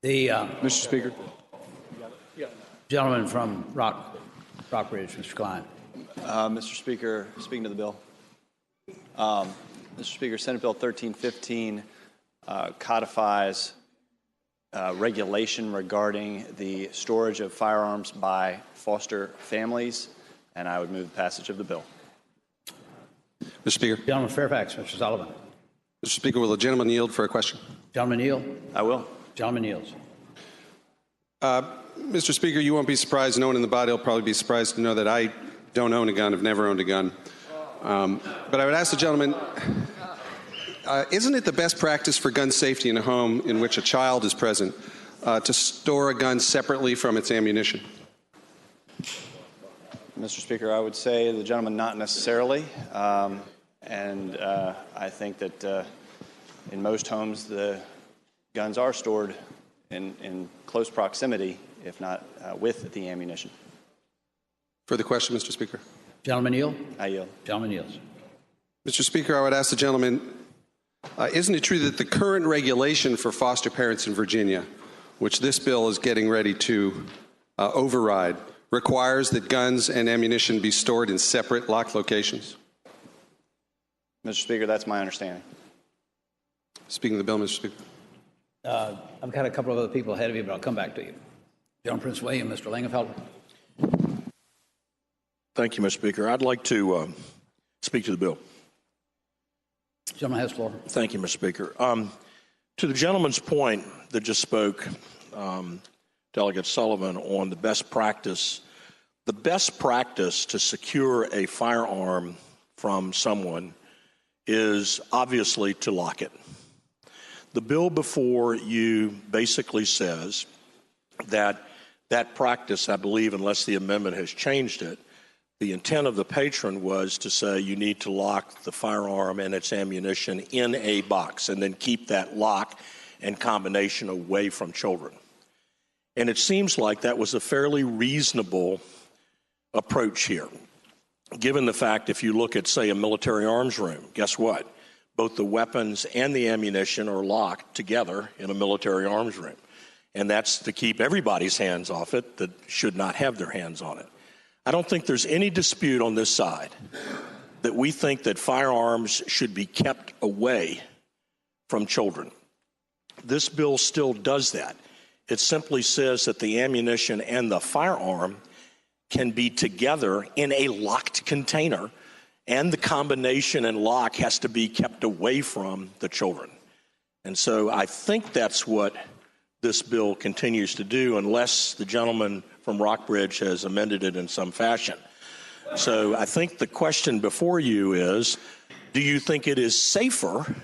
Mr. Speaker. Gentleman from Rockbridge, Mr. Klein. Mr. Speaker, speaking to the bill. Mr. Speaker, Senate Bill 1315 codifies regulation regarding the storage of firearms by foster families, and I would move the passage of the bill. Mr. Speaker. Gentleman from Fairfax, Mr. Sullivan. Mr. Speaker, will the gentleman yield for a question? Gentleman yield. I will. Gentleman yields. Mr. Speaker, you won't be surprised. No one in the body will probably be surprised to know that I don't own a gun. I've never owned a gun. But I would ask the gentleman, isn't it the best practice for gun safety in a home in which a child is present to store a gun separately from its ammunition? Mr. Speaker, I would say the gentleman not necessarily. And I think that in most homes the guns are stored in close proximity, if not with the ammunition. Further question, Mr. Speaker? Gentleman yield. I yield. Gentleman yields. Mr. Speaker, I would ask the gentleman, isn't it true that the current regulation for foster parents in Virginia, which this bill is getting ready to override, requires that guns and ammunition be stored in separate locked locations? Mr. Speaker, that's my understanding. Speaking of the bill, Mr. Speaker. I've got a couple of other people ahead of you, but I'll come back to you. Gentleman Prince William, Mr. Lingenfelder. Thank you, Mr. Speaker. I'd like to speak to the bill. Gentleman has the floor. Thank you, Mr. Speaker. To the gentleman's point that just spoke, Delegate Sullivan, on the best practice to secure a firearm from someone is obviously to lock it. The bill before you basically says that practice, I believe, unless the amendment has changed it, the intent of the patron was to say you need to lock the firearm and its ammunition in a box and then keep that lock and combination away from children. And it seems like that was a fairly reasonable approach here, given the fact if you look at, say, a military arms room, guess what? Both the weapons and the ammunition are locked together in a military arms room. And that's to keep everybody's hands off it that should not have their hands on it. I don't think there's any dispute on this side that we think that firearms should be kept away from children. This bill still does that. It simply says that the ammunition and the firearm can be together in a locked container, and the combination and lock has to be kept away from the children. And so I think that's what this bill continues to do, unless the gentleman from Rockbridge has amended it in some fashion. So I think the question before you is, do you think it is safer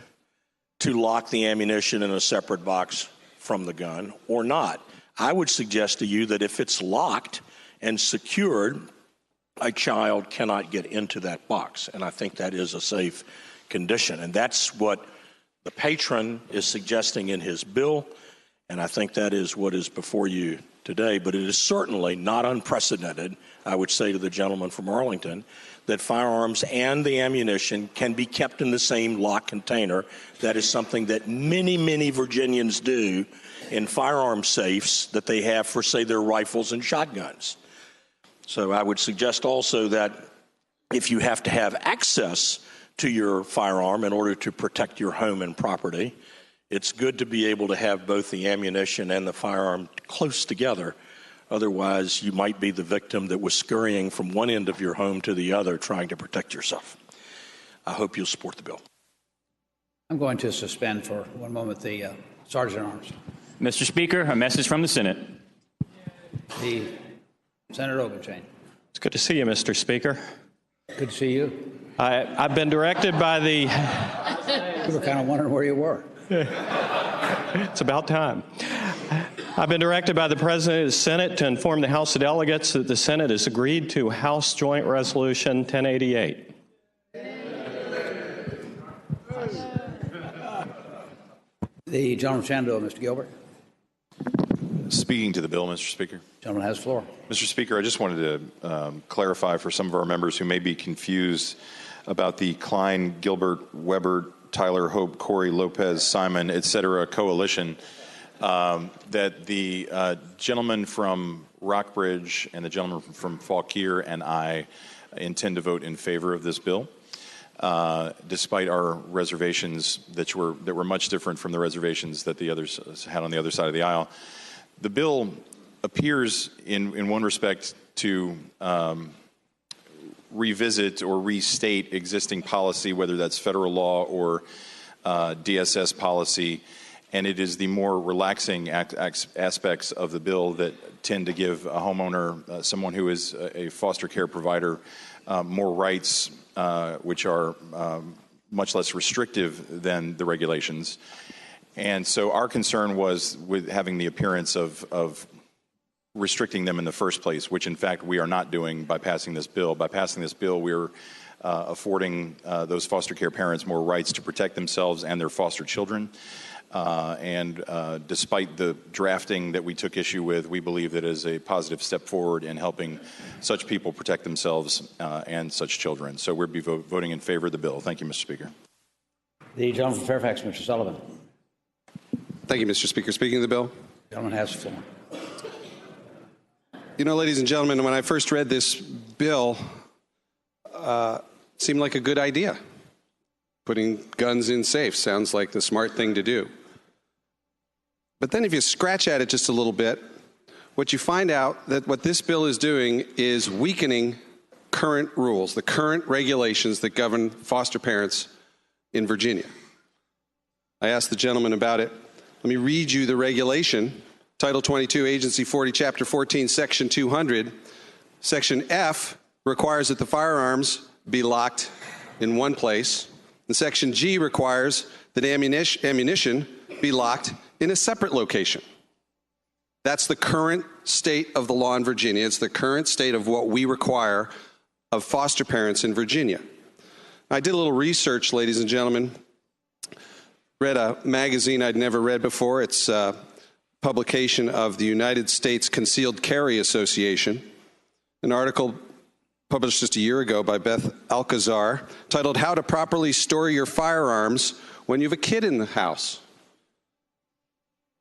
to lock the ammunition in a separate box from the gun or not? I would suggest to you that if it's locked and secured, a child cannot get into that box. And I think that is a safe condition. And that's what the patron is suggesting in his bill. And I think that is what is before you today. But it is certainly not unprecedented, I would say to the gentleman from Arlington, that firearms and the ammunition can be kept in the same locked container. That is something that many, many Virginians do in firearm safes that they have for, say, their rifles and shotguns. So I would suggest also that if you have to have access to your firearm in order to protect your home and property, it's good to be able to have both the ammunition and the firearm close together. Otherwise, you might be the victim that was scurrying from one end of your home to the other trying to protect yourself. I hope you'll support the bill. I'm going to suspend for one moment the Sergeant at Arms. Mr. Speaker, a message from the Senate. The Senator Obenchain. It's good to see you, Mr. Speaker. Good to see you. I've been directed by the... You were kind of wondering where you were. It's about time. I've been directed by the President of the Senate to inform the House of Delegates that the Senate has agreed to House Joint Resolution 1088. The gentleman from Shenandoah, Mr. Gilbert. Speaking to the bill, Mr. Speaker. Gentleman has the floor. Mr. Speaker, I just wanted to clarify for some of our members who may be confused about the Klein, Gilbert, Weber, Tyler, Hope, Corey, Lopez, Simon, et cetera, coalition. that the gentleman from Rockbridge and the gentleman from Fauquier and I intend to vote in favor of this bill, despite our reservations that were much different from the reservations that the others had on the other side of the aisle. The bill appears, in one respect, to revisit or restate existing policy, whether that's federal law or DSS policy, and it is the more relaxing aspects of the bill that tend to give a homeowner, someone who is a foster care provider, more rights, which are much less restrictive than the regulations. And so our concern was with having the appearance of restricting them in the first place, which in fact we are not doing by passing this bill. By passing this bill, we're affording those foster care parents more rights to protect themselves and their foster children. And despite the drafting that we took issue with, we believe that it is a positive step forward in helping such people protect themselves and such children. So we'll be voting in favor of the bill. Thank you, Mr. Speaker. The gentleman from Fairfax, Mr. Sullivan. Thank you, Mr. Speaker. Speaking of the bill. The gentleman has the floor. You know, ladies and gentlemen, when I first read this bill, it seemed like a good idea. Putting guns in safes sounds like the smart thing to do. But then if you scratch at it just a little bit, what you find out that what this bill is doing is weakening current rules, the current regulations that govern foster parents in Virginia. I asked the gentleman about it. Let me read you the regulation. Title 22, Agency 40, Chapter 14, Section 200. Section F requires that the firearms be locked in one place. And Section G requires that ammunition be locked in a separate location. That's the current state of the law in Virginia. It's the current state of what we require of foster parents in Virginia. I did a little research, ladies and gentlemen. Read a magazine I'd never read before. It's a publication of the United States Concealed Carry Association. An article published just a year ago by Beth Alcazar titled "How to Properly Store Your Firearms When You Have a Kid in the House."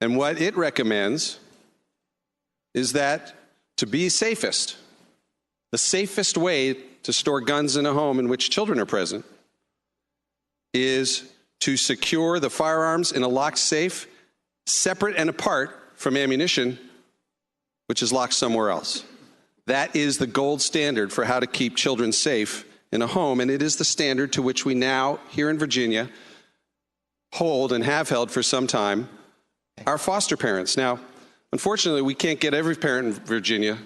And what it recommends is that to be safest, the safest way to store guns in a home in which children are present is to secure the firearms in a locked safe, separate and apart from ammunition, which is locked somewhere else. That is the gold standard for how to keep children safe in a home, and it is the standard to which we now, here in Virginia, hold and have held for some time our foster parents. Now, unfortunately, we can't get every parent in Virginia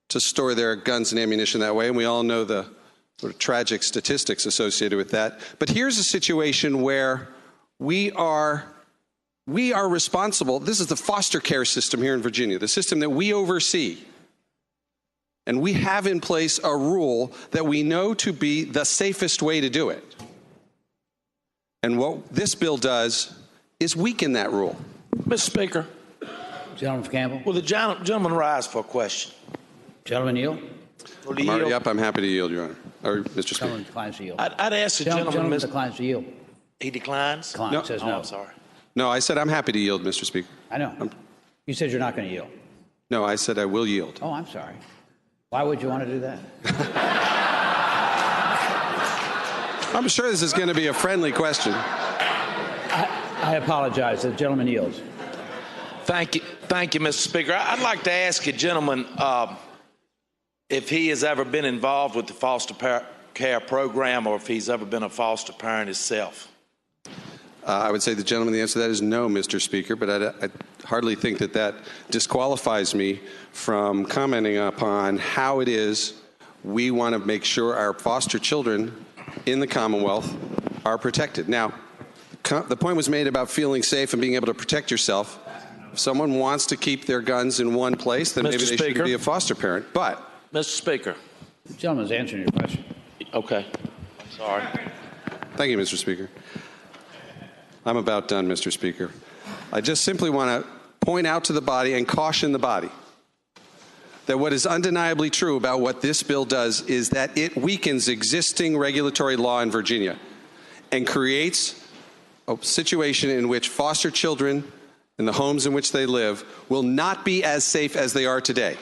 to store their guns and ammunition that way, and we all know the sort of tragic statistics associated with that. But here's a situation where we are responsible. This is the foster care system here in Virginia, the system that we oversee. And we have in place a rule that we know to be the safest way to do it. And what this bill does is weaken that rule. Mr. Speaker, Gentleman from Campbell. will the gentleman rise for a question? Gentleman yield. Will he I'm already yield? up. I'm happy to yield, Your Honor. Or, Mr. Speaker. Gentleman declines to yield. I'd ask the gentleman, Gentleman Mr. declines to yield. He declines? Declines, No. says Oh, no. I'm sorry. No, I said I'm happy to yield, Mr. Speaker. I know. You said you're not going to yield. No, I said I will yield. Oh, I'm sorry. Why would you want to do that? I'm sure this is going to be a friendly question. I apologize. The gentleman yields. Thank you, Mr. Speaker. I'd like to ask a gentleman if he has ever been involved with the foster care program or if he's ever been a foster parent himself. I would say the gentleman, the answer to that is no, Mr. Speaker, but I hardly think that disqualifies me from commenting upon how it is we want to make sure our foster children in the Commonwealth are protected. Now, the point was made about feeling safe and being able to protect yourself. If someone wants to keep their guns in one place, then Mr. maybe they Speaker. should be a foster parent. But Mr. Speaker. The gentleman's answering your question. Okay. Sorry. thank you, Mr. Speaker. I'm about done, Mr. Speaker. I just simply want to point out to the body and caution the body that what is undeniably true about what this bill does is that it weakens existing regulatory law in Virginia and creates a situation in which foster children and the homes in which they live will not be as safe as they are today.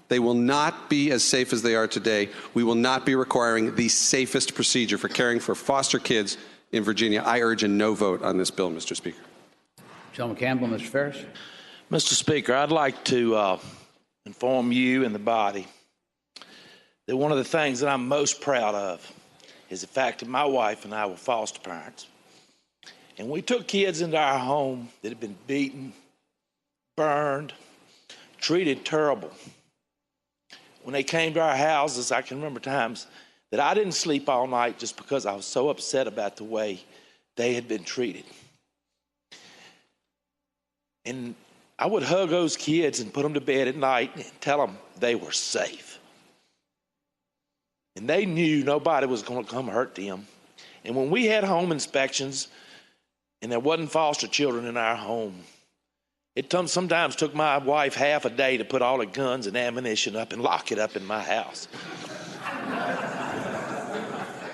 They will not be as safe as they are today. We will not be requiring the safest procedure for caring for foster kids in Virginia. I urge a no vote on this bill, Mr. Speaker. Gentleman Campbell, Mr. Ferris. Mr. Speaker, I'd like to inform you and the body that one of the things that I'm most proud of is the fact that my wife and I were foster parents. And we took kids into our home that had been beaten, burned, treated terrible. When they came to our houses, I can remember times that I didn't sleep all night just because I was so upset about the way they had been treated. And I would hug those kids and put them to bed at night and tell them they were safe. And they knew nobody was going to come hurt them. And when we had home inspections and there wasn't foster children in our home, it sometimes took my wife half a day to put all the guns and ammunition up and lock it up in my house.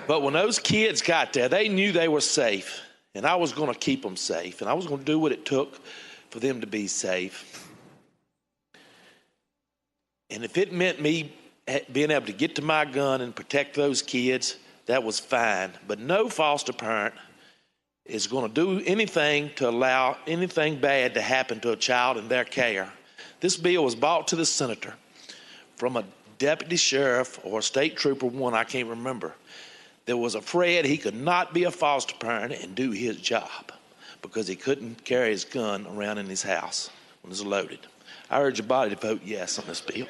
But when those kids got there, they knew they were safe, and I was going to keep them safe, and I was going to do what it took for them to be safe. And if it meant me being able to get to my gun and protect those kids, that was fine. But no foster parent is going to do anything to allow anything bad to happen to a child in their care. This bill was brought to the senator from a deputy sheriff or state trooper, one I can't remember, that was afraid he could not be a foster parent and do his job because he couldn't carry his gun around in his house when it was loaded. I urge your body to vote yes on this bill.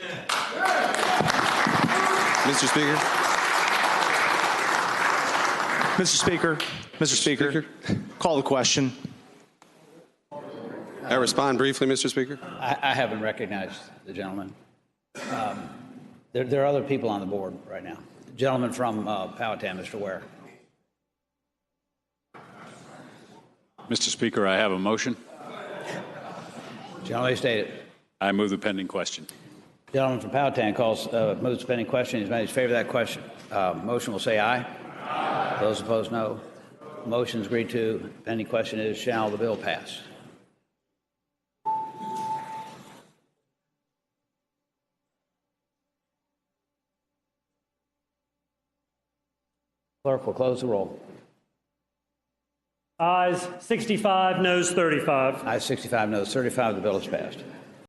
Mr. Speaker. Mr. Speaker, call the question. I respond briefly, Mr. Speaker. I haven't recognized the gentleman. There are other people on the board right now. The gentleman from Powhatan, Mr. Ware. Mr. Speaker, I have a motion. Gentleman stated. I move the pending question. Gentleman from Powhatan moves the pending question. He's made his favor of that question. Motion will say aye. Aye. Those opposed, no. Motion is agreed to. Pending question is, shall the bill pass? Clerk will close the roll. Ayes 65, noes 35. Ayes 65, noes 35. The bill is passed.